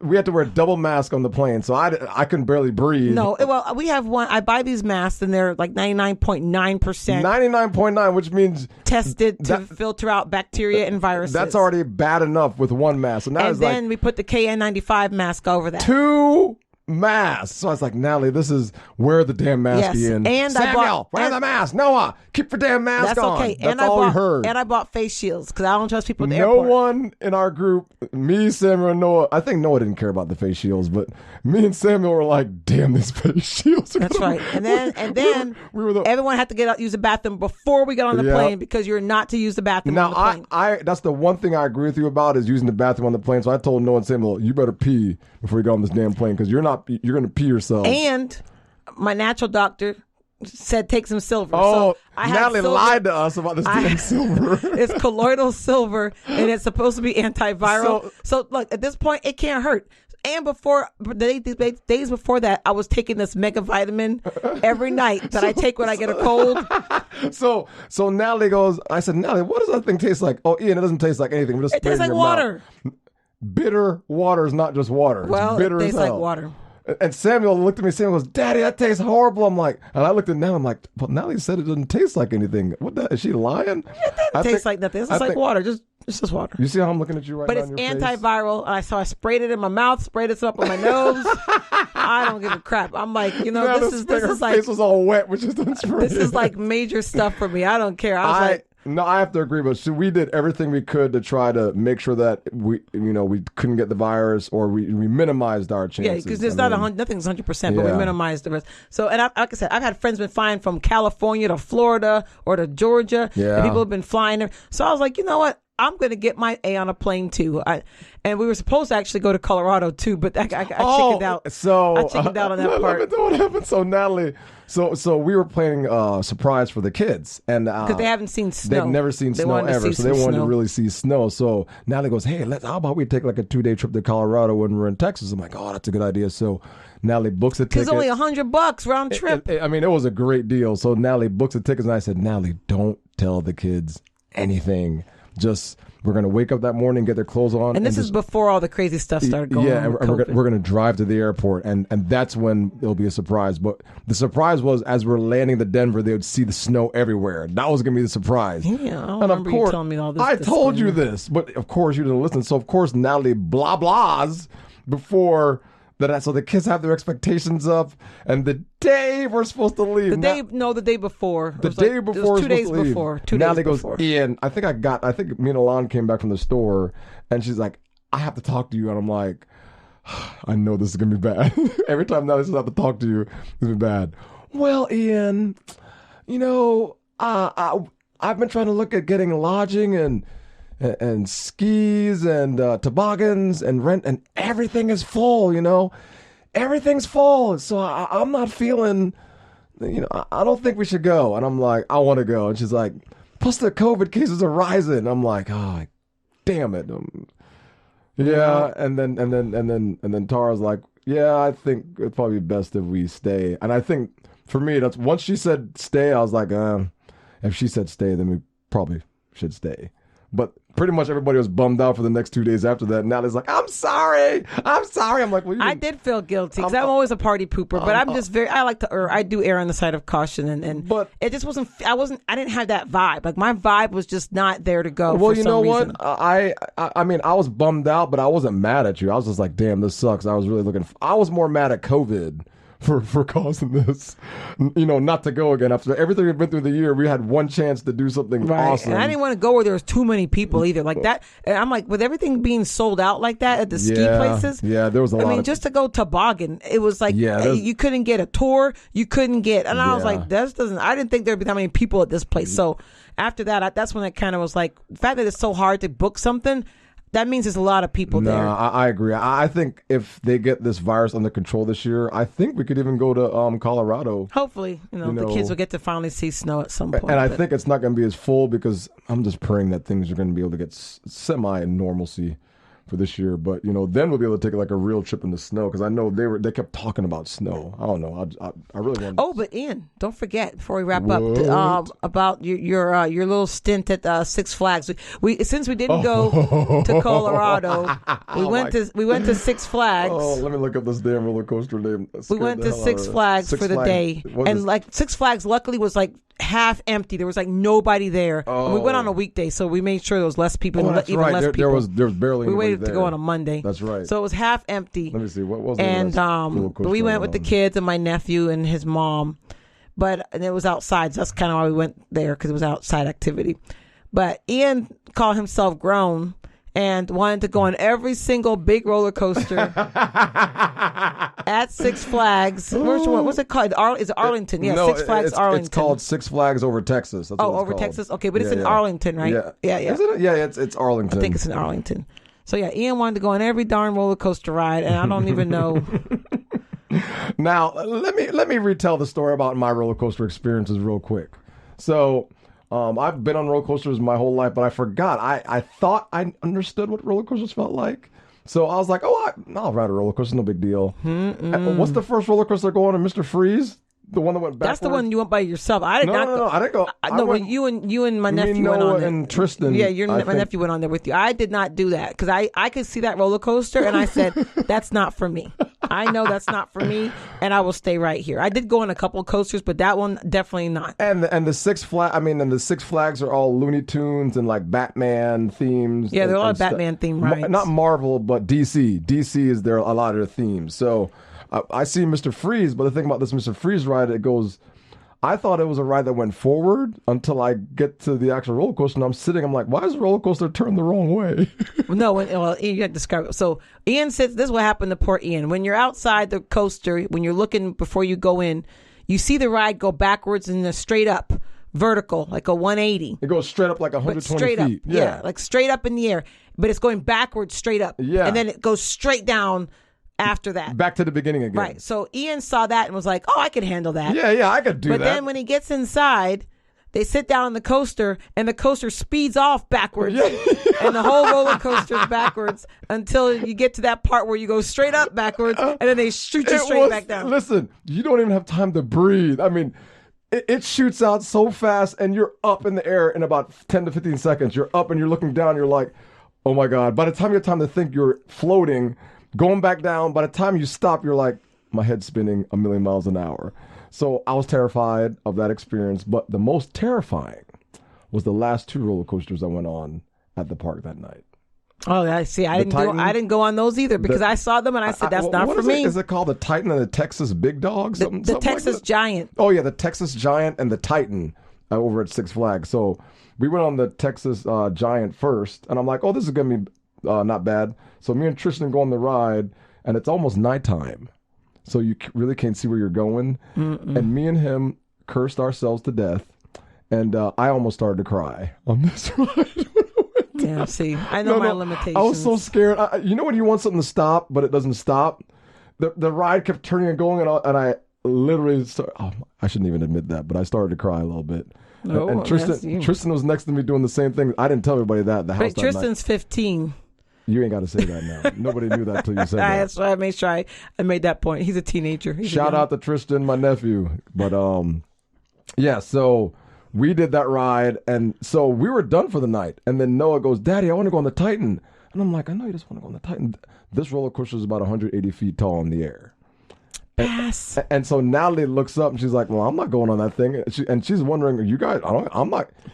Speaker 1: we had to wear a double mask on the plane, so I couldn't barely breathe.
Speaker 2: No, well, we have one. I buy these masks, and they're like 99.9%.
Speaker 1: 99.9, which means
Speaker 2: tested to filter out bacteria and viruses.
Speaker 1: That's already bad enough with one mask. So now
Speaker 2: we put the KN95 mask over that.
Speaker 1: 2 masks. So I was like, Natalie, this is wear the damn mask, Ian.
Speaker 2: And
Speaker 1: Samuel, wear the mask. Noah, keep your damn mask on.
Speaker 2: Okay.
Speaker 1: That's all we heard.
Speaker 2: And I bought face shields because I don't trust people at the
Speaker 1: no
Speaker 2: airport.
Speaker 1: one in our group, me, Samuel, and Noah. I think Noah didn't care about the face shields, but me and Samuel were like, "Damn, these face shields."
Speaker 2: That's right. And then everyone had to get out, use the bathroom before we got on the plane because you're not to use the bathroom on the plane.
Speaker 1: I that's the one thing I agree with you about is using the bathroom on the plane. So I told Noah and Samuel, "You better pee before you get on this damn plane because you're going to pee yourself."
Speaker 2: And my natural doctor said take some silver.
Speaker 1: Oh,
Speaker 2: so
Speaker 1: Natalie lied to us about this damn silver.
Speaker 2: It's colloidal silver, and it's supposed to be antiviral. So look, at this point, it can't hurt. And the days before that, I was taking this mega vitamin every night that I take when I get a cold.
Speaker 1: So Natalie goes, I said, Natalie, what does that thing taste like? Oh, Ian, it doesn't taste like anything.
Speaker 2: It tastes like water.
Speaker 1: Mouth. Bitter water is not just water.
Speaker 2: Well,
Speaker 1: it's bitter
Speaker 2: it tastes
Speaker 1: as hell.
Speaker 2: like water.
Speaker 1: And Samuel looked at me. Samuel goes, "Daddy, that tastes horrible." I'm like, and I looked at Natalie. I'm like, "But Natalie said it doesn't taste like anything. What? Is she lying?"
Speaker 2: It doesn't taste like nothing. It's just like water. It's just water.
Speaker 1: You see how I'm looking at you right
Speaker 2: now?
Speaker 1: But
Speaker 2: it's antiviral. So I sprayed it in my mouth, sprayed it up in my nose. I don't give a crap. I'm like, this is like
Speaker 1: face was all wet, which is
Speaker 2: this is like major stuff for me. I don't care.
Speaker 1: No, I have to agree, but we did everything we could to try to make sure that we couldn't get the virus or we minimized our chances.
Speaker 2: Yeah, because there's nothing's 100%, but we minimized the risk. So, and like I said, I've had friends been flying from California to Florida or to Georgia, and people have been flying there. So I was like, you know what? I'm going to get my A on a plane too. And we were supposed to actually go to Colorado too, but I chickened out.
Speaker 1: So
Speaker 2: I chickened out on that part.
Speaker 1: Let me know what happened. So Natalie, so we were planning a surprise for the kids, and
Speaker 2: because they haven't seen snow,
Speaker 1: they've never seen snow ever, so they wanted to really see snow. So Natalie goes, "Hey, how about we take like a 2-day trip to Colorado when we're in Texas?" I'm like, "Oh, that's a good idea." So Natalie books a ticket.
Speaker 2: It's only $100 round trip.
Speaker 1: I mean, it was a great deal. So Natalie books the tickets, and I said, "Natalie, don't tell the kids anything. Just we're going to wake up that morning, get their clothes on."
Speaker 2: And this is before all the crazy stuff started going on.
Speaker 1: Yeah, and we're going to drive to the airport, and that's when it'll be a surprise. But the surprise was as we're landing to Denver, they would see the snow everywhere. That was going to be the surprise.
Speaker 2: Yeah, I remember you telling me all this.
Speaker 1: I told you this, but of course you didn't listen. So of course Natalie blah blahs before that. So the kids have their expectations up, and the day we're supposed to leave.
Speaker 2: The day before.
Speaker 1: The day before.
Speaker 2: 2 days before. 2 days
Speaker 1: Natalie goes,
Speaker 2: before.
Speaker 1: "Ian, I think me and Alon came back from the store, and she's like, I have to talk to you." And I'm like, I know this is going to be bad. Every time Natalie says I have to talk to you, it's going to be bad. "Well, Ian, I've been trying to look at getting lodging and skis and toboggans and rent, and everything is full, everything's full. So I'm not feeling, I don't think we should go." And I'm like, "I want to go." And she's like, "Plus the COVID cases are rising." I'm like, "Oh, damn it." Yeah. And then Tara's like, "Yeah, I think it'd probably be best if we stay." And I think for me, that's once she said stay, I was like, if she said stay, then we probably should stay. But pretty much everybody was bummed out for the next 2 days after that. And Natalie's like, I'm sorry. I'm like, well,
Speaker 2: I did feel guilty because I'm always a party pooper, but I'm just I like to err. I do err on the side of caution. But it just I didn't have that vibe. Like my vibe was just not there to go.
Speaker 1: Well,
Speaker 2: for some reason.
Speaker 1: What? I mean, I was bummed out, but I wasn't mad at you. I was just like, damn, this sucks. I was really I was more mad at COVID for causing this, not to go again. After everything we've been through the year, we had one chance to do something awesome.
Speaker 2: And I didn't want to go where there was too many people either. Like that, and I'm like, with everything being sold out like that at the ski places.
Speaker 1: Yeah, there was a lot.
Speaker 2: I mean, just to go toboggan, it was like you couldn't get a tour. You couldn't get, and I was like, this doesn't. I didn't think there'd be that many people at this place. So after that, that's when it kind of was like the fact that it's so hard to book something. that means there's a lot of people
Speaker 1: No,
Speaker 2: there.
Speaker 1: I agree. I think if they get this virus under control this year, I think we could even go to Colorado.
Speaker 2: Hopefully, the kids will get to finally see snow at some point.
Speaker 1: And I think it's not going to be as full because I'm just praying that things are going to be able to get semi-normalcy for this year. But, then we'll be able to take like a real trip in the snow because I know they kept talking about snow. I don't know. I really want.
Speaker 2: Oh, but Ian, don't forget before we wrap up about your little stint at Six Flags. Since we didn't go to Colorado, we went to Six Flags.
Speaker 1: Oh, let me look up this damn roller coaster name.
Speaker 2: We went to Six Flags for the day, and Six Flags luckily was like half empty. There was like nobody there.
Speaker 1: Oh.
Speaker 2: And we went on a weekday, so we made sure there was less people.
Speaker 1: That's
Speaker 2: even
Speaker 1: right.
Speaker 2: less
Speaker 1: There
Speaker 2: people.
Speaker 1: was barely.
Speaker 2: We waited
Speaker 1: there.
Speaker 2: to go on a Monday.
Speaker 1: That's right.
Speaker 2: So it was half empty.
Speaker 1: Let me see. What was
Speaker 2: and we went with the kids and my nephew and his mom, and it was outside. So that's kind of why we went there because it was outside activity. But Ian called himself grown and wanted to go on every single big roller coaster at Six Flags. What's it called? Is it Arlington? Yeah,
Speaker 1: no,
Speaker 2: Six Flags Arlington.
Speaker 1: It's called Six Flags over Texas. That's what it's
Speaker 2: over
Speaker 1: called.
Speaker 2: Texas? Okay, but it's in Arlington, right?
Speaker 1: Yeah.
Speaker 2: Yeah.
Speaker 1: Isn't it? Yeah, it's Arlington.
Speaker 2: I think it's in Arlington. So yeah, Ian wanted to go on every darn roller coaster ride, and I don't even know.
Speaker 1: Now, let me retell the story about my roller coaster experiences real quick. So, I've been on roller coasters my whole life, but I forgot. I thought I understood what roller coasters felt like. So I was like, I'll ride a roller coaster, no big deal. What's the first roller coaster going on, Mr. Freeze? The one that went backwards?
Speaker 2: That's the one you went by yourself. I did not go.
Speaker 1: No, I didn't go.
Speaker 2: When you and my nephew went on there.
Speaker 1: And Tristan.
Speaker 2: Yeah, my nephew went on there with you. I did not do that because I could see that roller coaster and I said, that's not for me. I know that's not for me, and I will stay right here. I did go on a couple of coasters, but that one definitely not.
Speaker 1: And the Six Flags are all Looney Tunes and like Batman themes.
Speaker 2: Yeah, there are a lot of Batman theme rides.
Speaker 1: Not Marvel, but DC. DC is a lot of their themes. So I see Mr. Freeze, but the thing about this Mr. Freeze ride, it goes. I thought it was a ride that went forward until I get to the actual roller coaster, and I'm like, why is the roller coaster turned the wrong way?
Speaker 2: No, you have to describe it. So Ian says this is what happened to poor Ian. When you're outside the coaster, when you're looking before you go in, you see the ride go backwards and then straight up, vertical, like a 180.
Speaker 1: It goes straight up like 120
Speaker 2: feet.
Speaker 1: Up,
Speaker 2: yeah, like straight up in the air, but it's going backwards straight up.
Speaker 1: Yeah.
Speaker 2: And then it goes straight down after that.
Speaker 1: Back to the beginning again.
Speaker 2: Right. So Ian saw that and was like, oh, I can handle that.
Speaker 1: Yeah, I could do that.
Speaker 2: But then when he gets inside, they sit down on the coaster and the coaster speeds off backwards. And the whole roller coaster's backwards until you get to that part where you go straight up backwards and then they shoot you straight back down.
Speaker 1: Listen, you don't even have time to breathe. I mean, it shoots out so fast and you're up in the air in about 10 to 15 seconds. You're up and you're looking down. You're like, oh my God. By the time you have time to think you're floating, going back down, by the time you stop, you're like, my head's spinning a million miles an hour. So I was terrified of that experience. But the most terrifying was the last two roller coasters I went on at the park that night.
Speaker 2: Oh, I see. I didn't go on those either because I saw them and I said, that's not for me.
Speaker 1: Is it called the Titan and the Texas Big Dog?
Speaker 2: The Texas
Speaker 1: like
Speaker 2: Giant.
Speaker 1: Oh, yeah, the Texas Giant and the Titan over at Six Flags. So we went on the Texas Giant first, and I'm like, oh, this is going to be not bad. So me and Tristan go on the ride, and it's almost nighttime. So you really can't see where you're going. And me and him cursed ourselves to death, and I almost started to cry on this ride.
Speaker 2: Yeah, see, I know my limitations.
Speaker 1: I was so scared. You know when you want something to stop, but it doesn't stop? The ride kept turning and going, and I literally I shouldn't even admit that, but I started to cry a little bit.
Speaker 2: Oh,
Speaker 1: and Tristan was next to me doing the same thing. I didn't tell everybody that. The house.
Speaker 2: But Tristan's 15.
Speaker 1: You ain't got to say that now. Nobody knew that till you said that.
Speaker 2: That's why I made sure I made that point. He's a teenager.
Speaker 1: Shout out to Tristan, my nephew. But yeah, so we did that ride, and so we were done for the night. And then Noah goes, Daddy, I want to go on the Titan. And I'm like, I know you just want to go on the Titan. This roller coaster is about 180 feet tall in the air.
Speaker 2: Pass.
Speaker 1: And so Natalie looks up and she's like, well, I'm not going on that thing. And she's wondering, you guys,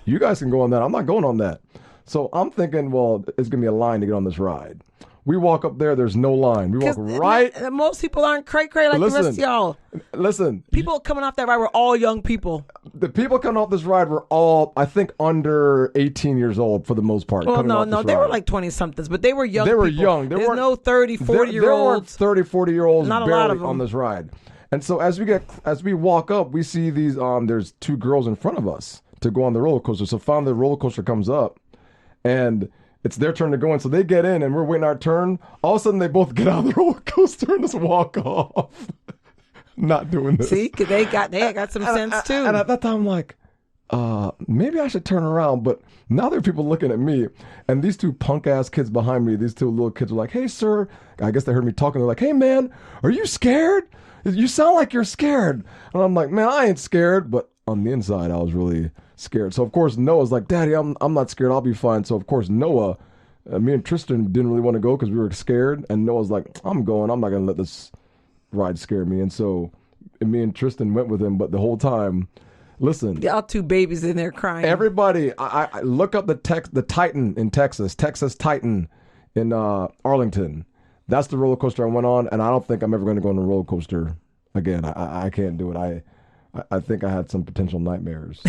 Speaker 1: you guys can go on that. I'm not going on that. So I'm thinking, well, it's going to be a line to get on this ride. We walk up there, there's no line. We walk right.
Speaker 2: Most people aren't cray-cray like the rest of y'all.
Speaker 1: Listen.
Speaker 2: People coming off that ride were all young people.
Speaker 1: The people coming off this ride were all, I think, under 18 years old for the most part.
Speaker 2: Well, no, they were like 20-somethings, but they were young people.
Speaker 1: They were young.
Speaker 2: There's no 30, 40-year-olds.
Speaker 1: There weren't 30, 40-year-olds
Speaker 2: Not a lot of them
Speaker 1: on this ride. And so as we walk up, we see these, there's two girls in front of us to go on the roller coaster. So finally the roller coaster comes up, and it's their turn to go in. So they get in and we're waiting our turn. All of a sudden they both get out of the roller coaster and just walk off. Not doing this.
Speaker 2: See, 'cause they got some sense too.
Speaker 1: And at that time, I'm like, maybe I should turn around. But now there are people looking at me, and these two punk ass kids behind me, these two little kids are like, "Hey, sir." I guess they heard me talking. They're like, "Hey, man, are you scared? You sound like you're scared." And I'm like, "Man, I ain't scared." But on the inside, I was really scared. So of course Noah's like, "Daddy, I'm not scared. I'll be fine." So of course Noah, me and Tristan didn't really want to go because we were scared, and Noah's like, "I'm going. I'm not gonna let this ride scare me." And so me and Tristan went with him, but the whole time. Listen,
Speaker 2: Y'all two babies in there crying.
Speaker 1: everybody, I look up the Titan in Texas Titan in Arlington. That's the roller coaster I went on, and I don't think I'm ever going to go on a roller coaster again. I can't do it. I think I had some potential nightmares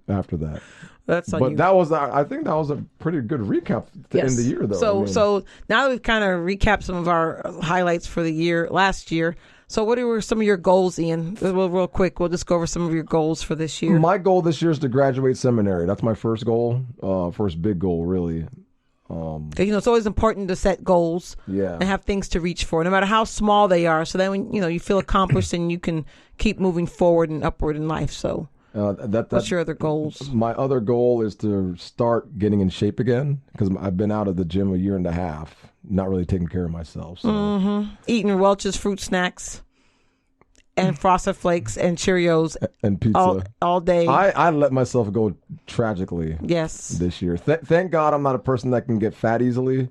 Speaker 1: after that.
Speaker 2: That's on
Speaker 1: But
Speaker 2: you.
Speaker 1: that was, I think that was a pretty good recap to end the year, though.
Speaker 2: So
Speaker 1: I mean,
Speaker 2: so now that we've kind of recapped some of our highlights for the last year. So what were some of your goals, Ian? Real quick, we'll just go over some of your goals for this year.
Speaker 1: my goal this year is to graduate seminary. That's my first goal, first big goal, really.
Speaker 2: 'Cause, it's always important to set goals
Speaker 1: Yeah.
Speaker 2: and have things to reach for, no matter how small they are. So then when you feel accomplished and you can keep moving forward and upward in life. So what's your other goals?
Speaker 1: My other goal is to start getting in shape again because I've been out of the gym a year and a half, not really taking care of myself. So.
Speaker 2: Eating Welch's fruit snacks and Frosted Flakes and Cheerios
Speaker 1: And pizza.
Speaker 2: all day.
Speaker 1: I let myself go tragically
Speaker 2: Yes.
Speaker 1: this year. Thank God I'm not a person that can get fat easily.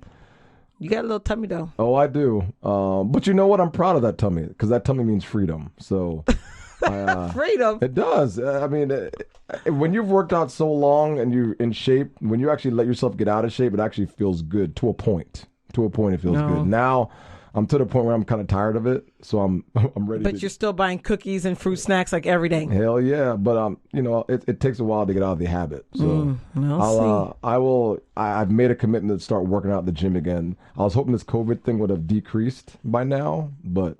Speaker 2: You got a little tummy though.
Speaker 1: Oh, I do. But you know what? I'm proud of that tummy because that tummy means freedom. So
Speaker 2: Freedom.
Speaker 1: it does. I mean, when you've worked out so long and you're in shape, when you actually let yourself get out of shape, it actually feels good to a point. To a point, it feels good. Now, I'm to the point where I'm kind of tired of it, so I'm ready.
Speaker 2: But you're still buying cookies and fruit snacks like every day.
Speaker 1: Hell yeah, but it takes a while to get out of the habit. So I've made a commitment to start working out at the gym again. I was hoping this COVID thing would have decreased by now, but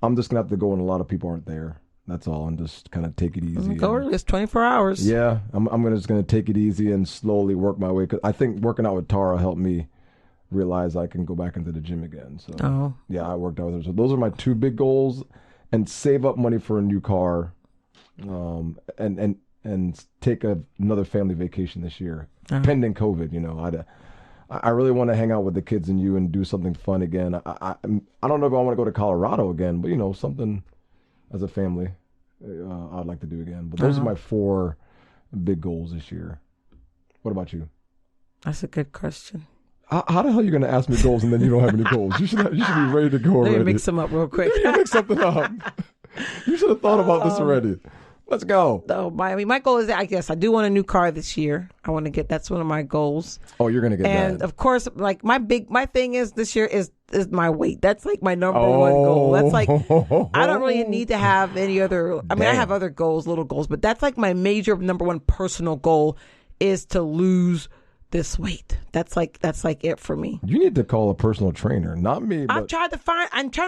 Speaker 1: I'm just gonna have to go when a lot of people aren't there. That's all, and just kind of take it easy.
Speaker 2: Go early. It's 24 hours.
Speaker 1: Yeah, I'm just gonna take it easy and slowly work my way. Cause I think working out with Tara helped me realize I can go back into the gym again. So yeah, I worked out with her. So those are my two big goals, and save up money for a new car, and take another family vacation this year, pending COVID. I really want to hang out with the kids and you and do something fun again. I don't know if I want to go to Colorado again, but something as a family I'd like to do again. But those are my 4 big goals this year. What about you?
Speaker 2: That's a good question.
Speaker 1: How the hell are you going to ask me goals and then you don't have any goals? You should be ready to go already.
Speaker 2: Let me mix them up real quick.
Speaker 1: You mix something up. You should have thought about this already. Let's go.
Speaker 2: So my goal is, I guess, I do want a new car this year. I want to get, that's one of my goals.
Speaker 1: Oh, you're going to get that.
Speaker 2: And of course, like my thing is this year is my weight. That's like my number one goal. That's like, I don't really need to have any other, I mean, I have other goals, little goals, but that's like my major number one personal goal is to lose this weight. That's like it for me.
Speaker 1: You need to call a personal trainer, not me. But
Speaker 2: I'm trying to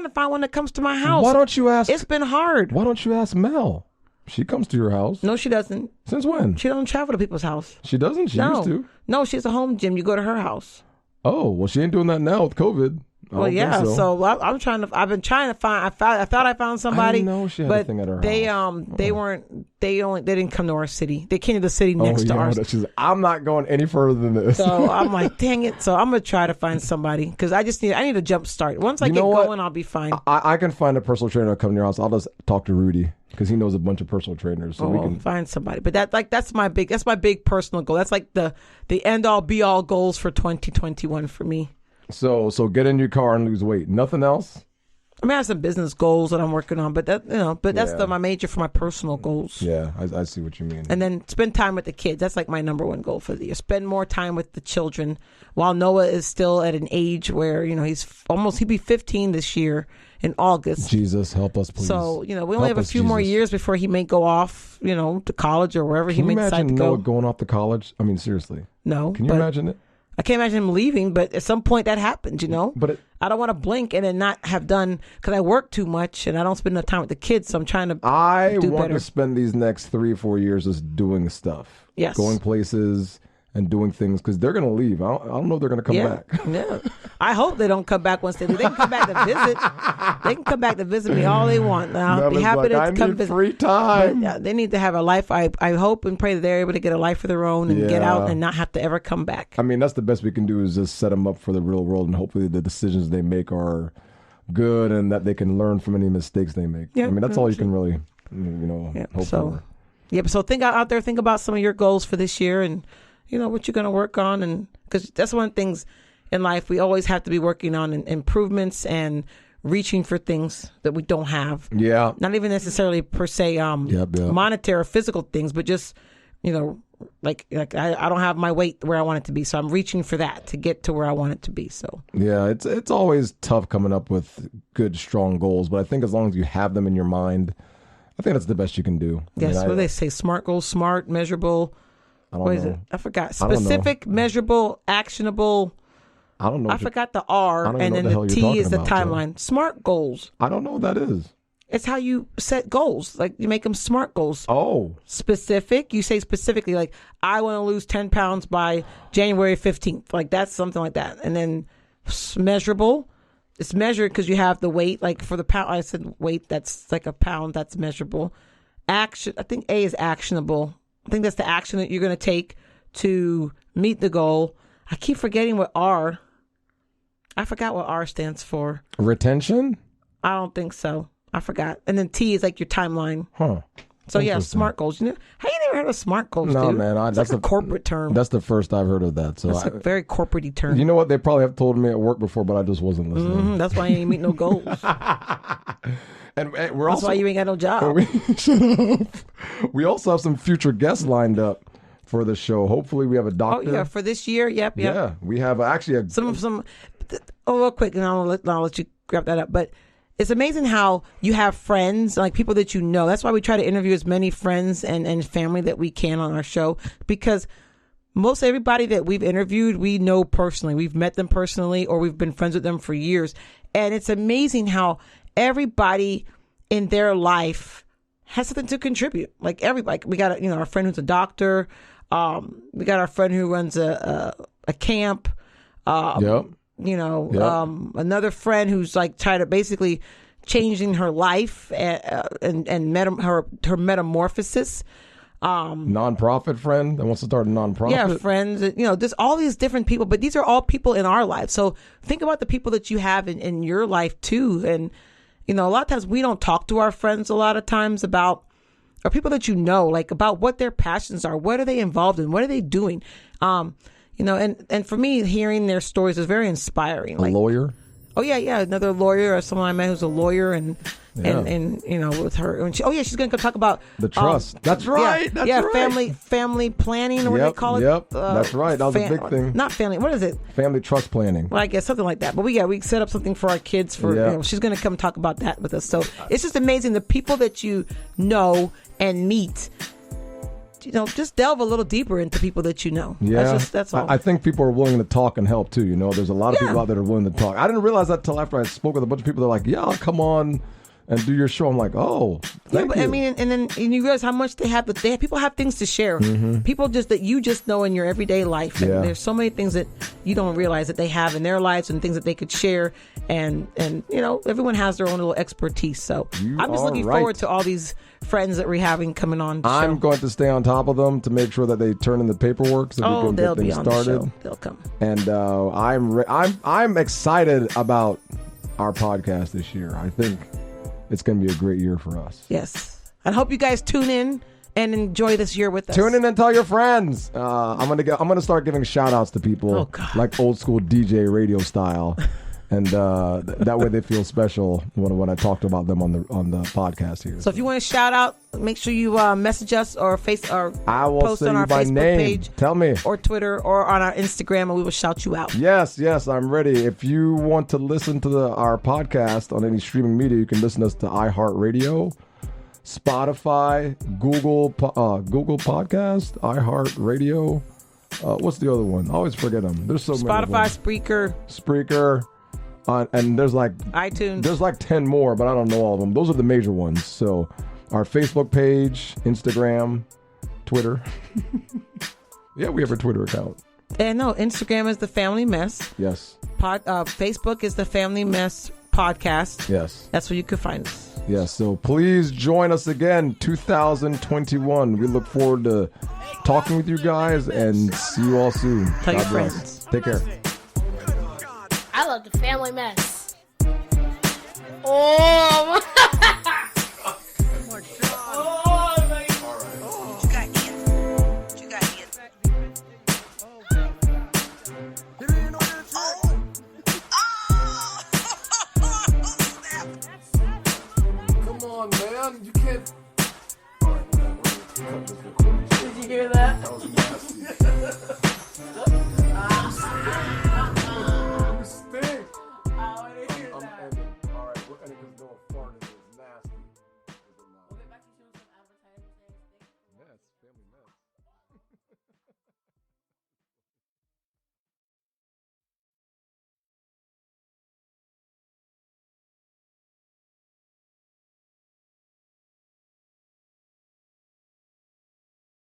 Speaker 2: find one that comes to my house.
Speaker 1: Why don't you ask?
Speaker 2: It's been hard.
Speaker 1: Why don't you ask Mel? She comes to your house.
Speaker 2: No, she doesn't.
Speaker 1: Since when?
Speaker 2: She don't travel to people's house.
Speaker 1: She doesn't? She used to.
Speaker 2: No, she's a home gym. You go to her house.
Speaker 1: Oh, well, she ain't doing that now with COVID.
Speaker 2: Well, yeah. So I'm trying to. I've been trying to find. I thought I found somebody.
Speaker 1: I know she had a thing at her house.
Speaker 2: They didn't come to our city. They came to the city next to ours.
Speaker 1: She's like, I'm not going any further than this.
Speaker 2: So I'm like, dang it. So I'm gonna try to find somebody because I need a jump start. Once I get going, I'll be fine.
Speaker 1: I can find a personal trainer to come to your house. I'll just talk to Rudy because he knows a bunch of personal trainers. So we can
Speaker 2: find somebody. But that's my big personal goal. That's like the end all be all goals for 2021 for me.
Speaker 1: So get in your car and lose weight. Nothing else?
Speaker 2: I mean, I have some business goals that I'm working on, but that's my major for my personal goals.
Speaker 1: Yeah, I see what you mean.
Speaker 2: And then spend time with the kids. That's like my number one goal for the year. Spend more time with the children. While Noah is still at an age where, he'll be 15 this year in August.
Speaker 1: Jesus, help us, please.
Speaker 2: So, we only have a few more years before he may go off, to college or wherever he may decide to go.
Speaker 1: Can you imagine Noah going off to college? I mean, seriously.
Speaker 2: No.
Speaker 1: Can you imagine it?
Speaker 2: I can't imagine him leaving, but at some point that happens,
Speaker 1: But
Speaker 2: I don't want to blink and then not have done, because I work too much and I don't spend enough time with the kids, so I'm trying to do
Speaker 1: want
Speaker 2: better.
Speaker 1: to spend these next 3 or 4 years just doing stuff.
Speaker 2: Yes.
Speaker 1: Going places and doing things because they're going to leave. I don't know if they're going to come back.
Speaker 2: Yeah. I hope they don't come back once they leave. They can come back to visit. They can come back to visit me all they want. I'll be happy to come visit.
Speaker 1: Free time.
Speaker 2: But, they need to have a life. I hope and pray that they're able to get a life of their own and get out and not have to ever come back.
Speaker 1: I mean, that's the best we can do is just set them up for the real world, and hopefully the decisions they make are good and that they can learn from any mistakes they make. I mean, that's all you can really, hope for.
Speaker 2: Yeah, so think out there, think about some of your goals for this year and, what you're going to work on. And because that's one of the things in life, we always have to be working on improvements and reaching for things that we don't have.
Speaker 1: Yeah.
Speaker 2: Not even necessarily per se monetary or physical things, but just, like I don't have my weight where I want it to be. So I'm reaching for that to get to where I want it to be. So
Speaker 1: yeah, it's always tough coming up with good, strong goals. But I think as long as you have them in your mind, I think that's the best you can do.
Speaker 2: Yes, what do they say? SMART goals, smart, measurable.
Speaker 1: I don't
Speaker 2: what
Speaker 1: know.
Speaker 2: is it? I forgot. Specific, measurable, actionable.
Speaker 1: I don't know.
Speaker 2: I forgot the R, and then the T is the timeline. Joe. SMART goals.
Speaker 1: I don't know what that is.
Speaker 2: It's how you set goals. Like you make them SMART goals.
Speaker 1: Oh.
Speaker 2: Specific. You say specifically, like, I want to lose 10 pounds by January 15th. Like that's something like that. And then measurable. It's measured because you have the weight. Like for the pound, I said weight. That's like a pound. That's measurable. Action. I think A is actionable. I think that's the action that you're going to take to meet the goal. I keep forgetting what R. I forgot what R stands for.
Speaker 1: Retention?
Speaker 2: I don't think so. I forgot. And then T is like your timeline.
Speaker 1: Huh.
Speaker 2: So yeah, SMART goals. How you never heard of SMART goals?
Speaker 1: No,
Speaker 2: dude?
Speaker 1: man.
Speaker 2: That's a corporate term.
Speaker 1: That's the first I've heard of that. So
Speaker 2: that's a very corporate-y term.
Speaker 1: You know what? They probably have told me at work before, but I just wasn't listening.
Speaker 2: Mm-hmm. That's why you ain't meet no goals.
Speaker 1: And
Speaker 2: that's why you ain't got no job.
Speaker 1: Shut up. We also have some future guests lined up for the show. Hopefully, we have a doctor.
Speaker 2: Oh yeah, for this year. Yep.
Speaker 1: Yeah, we have actually
Speaker 2: some. Oh, real quick, and I'll let you grab that up. But it's amazing how you have friends, like people that you know. That's why we try to interview as many friends and family that we can on our show, because most everybody that we've interviewed, we know personally. We've met them personally, or we've been friends with them for years. And it's amazing how everybody in their life has something to contribute. Like everybody, we got our friend who's a doctor. We got our friend who runs a camp.
Speaker 1: Yep.
Speaker 2: Another friend who's like trying to basically changing her life and her metamorphosis.
Speaker 1: Nonprofit friend that wants to start a nonprofit.
Speaker 2: Yeah, friends. There's all these different people, but these are all people in our life. So think about the people that you have in your life too. And a lot of times we don't talk to our friends a lot of times about, or people that like about what their passions are. What are they involved in? What are they doing? And for me, hearing their stories is very inspiring.
Speaker 1: A lawyer?
Speaker 2: Oh yeah, another lawyer or someone I met who's a lawyer and with her. And she's going to talk about
Speaker 1: the trust. That's right.
Speaker 2: Family planning, or what they call it.
Speaker 1: Yep, that's right. That was a big thing.
Speaker 2: Not family. What is it?
Speaker 1: Family trust planning.
Speaker 2: Well, I guess something like that. But we set up something for our kids. She's going to come talk about that with us. So it's just amazing the people that you know and meet. Just delve a little deeper into people that you know.
Speaker 1: Yeah,
Speaker 2: that's all.
Speaker 1: I think people are willing to talk and help too. There's a lot of people out there that are willing to talk. I didn't realize that till after I spoke with a bunch of people. They're like, "Yeah, I'll come on and do your show." I'm like, "Oh, thank you."
Speaker 2: I mean, and then you realize how much they have. People have things to share. Mm-hmm. People that you just know in your everyday life. And there's so many things that you don't realize that they have in their lives and things that they could share. And everyone has their own little expertise. So I'm just looking forward to all these friends that we're having coming on.
Speaker 1: I'm going to stay on top of them to make sure that they turn in the paperwork so we can get things started.
Speaker 2: The show. They'll come.
Speaker 1: And I'm excited about our podcast this year. I think it's going to be a great year for us.
Speaker 2: Yes. I hope you guys tune in and enjoy this year with us.
Speaker 1: Tune in and tell your friends. I'm gonna start giving shout outs to people like old school DJ radio style. And that way they feel special when I talked about them on the podcast here.
Speaker 2: So if you want to shout out, make sure you message us or
Speaker 1: I will
Speaker 2: post on our
Speaker 1: by
Speaker 2: Facebook
Speaker 1: name.
Speaker 2: page.
Speaker 1: Tell me.
Speaker 2: Or Twitter or on our Instagram, and we will shout you out.
Speaker 1: Yes, I'm ready. If you want to listen to our podcast on any streaming media, you can listen to us to iHeartRadio, Spotify, Google Podcast, iHeartRadio. What's the other one? I always forget them. There's so many.
Speaker 2: Spotify, Spreaker.
Speaker 1: And there's like
Speaker 2: iTunes.
Speaker 1: There's like 10 more, but I don't know all of them. Those are the major ones. So our Facebook page, Instagram, Twitter. Yeah, we have a Twitter account.
Speaker 2: And no, Instagram is The Family Mess.
Speaker 1: Yes.
Speaker 2: Facebook is The Family Mess Podcast.
Speaker 1: Yes.
Speaker 2: That's where you can find us.
Speaker 1: Yes. So please join us again, 2021. We look forward to talking with you guys and see you all soon.
Speaker 2: Tell your
Speaker 1: God bless.
Speaker 2: friends.
Speaker 1: Take care.
Speaker 4: I love the family mess. Oh,
Speaker 1: Come on, man. You can't. All right, man. Did
Speaker 3: you hear that?
Speaker 1: That was nasty.